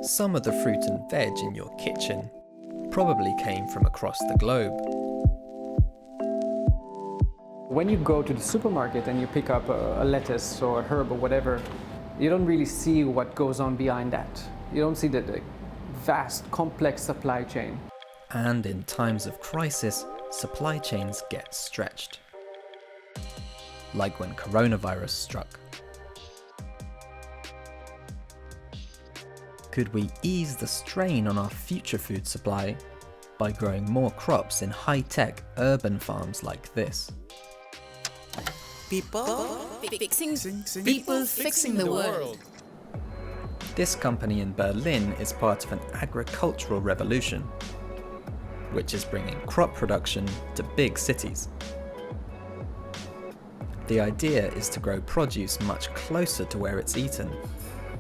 Some of the fruit and veg in your kitchen probably came from across the globe. When you go to the supermarket and you pick up a lettuce or a herb or whatever, you don't really see what goes on behind that. You don't see the vast, complex supply chain. And in times of crisis, supply chains get stretched. Like when coronavirus struck. Could we ease the strain on our future food supply by growing more crops in high-tech urban farms like this? People fixing the world. This company in Berlin is part of an agricultural revolution, which is bringing crop production to big cities. The idea is to grow produce much closer to where it's eaten,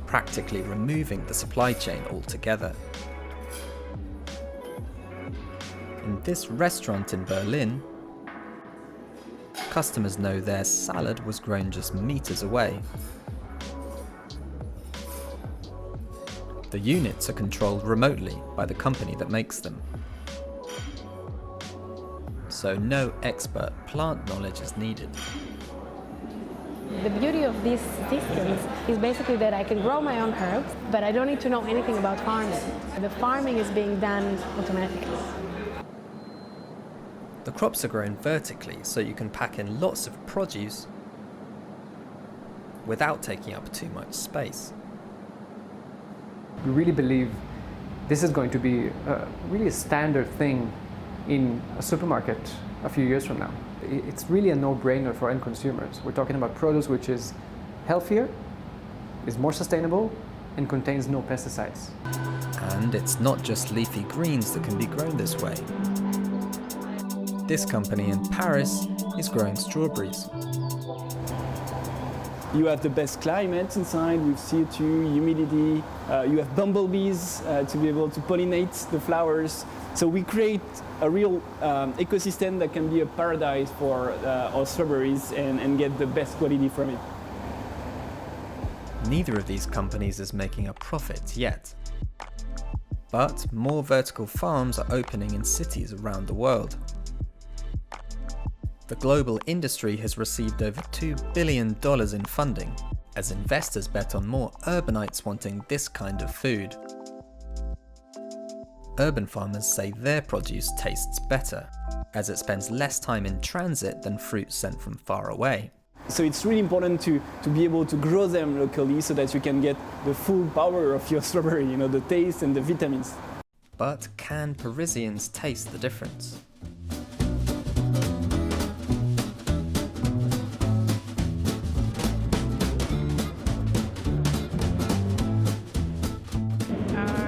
practically removing the supply chain altogether. In this restaurant in Berlin, customers know their salad was grown just meters away. The units are controlled remotely by the company that makes them. So no expert plant knowledge is needed. The beauty of these systems is basically that I can grow my own herbs, but I don't need to know anything about farming. The farming is being done automatically. The crops are grown vertically, so you can pack in lots of produce without taking up too much space. We really believe this is going to be really a standard thing in a supermarket a few years from now. It's really a no-brainer for end consumers. We're talking about produce which is healthier, is more sustainable, and contains no pesticides. And it's not just leafy greens that can be grown this way. This company in Paris is growing strawberries. You have the best climate inside with CO2, humidity. You have bumblebees to be able to pollinate the flowers. So we create a real ecosystem that can be a paradise for our strawberries and get the best quality from it. Neither of these companies is making a profit yet. But more vertical farms are opening in cities around the world. The global industry has received over $2 billion in funding, as investors bet on more urbanites wanting this kind of food. Urban farmers say their produce tastes better, as it spends less time in transit than fruit sent from far away. So it's really important to be able to grow them locally so that you can get the full power of your strawberry, the taste and the vitamins. But can Parisians taste the difference?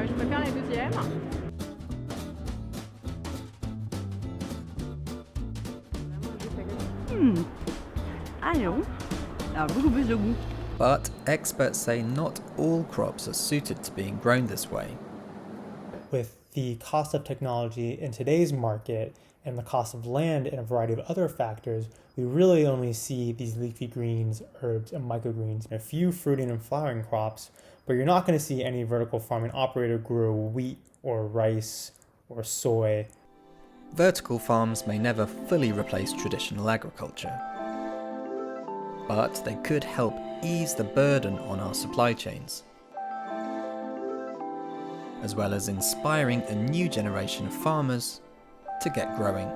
Je préfère la deuxième. Ah non, ça a beaucoup plus de goût. But experts say not all crops are suited to being grown this way. With the cost of technology in today's market and the cost of land and a variety of other factors, we really only see these leafy greens, herbs, and microgreens, and a few fruiting and flowering crops, but you're not going to see any vertical farming operator grow wheat or rice or soy. Vertical farms may never fully replace traditional agriculture, but they could help ease the burden on our supply chains, as well as inspiring a new generation of farmers to get growing.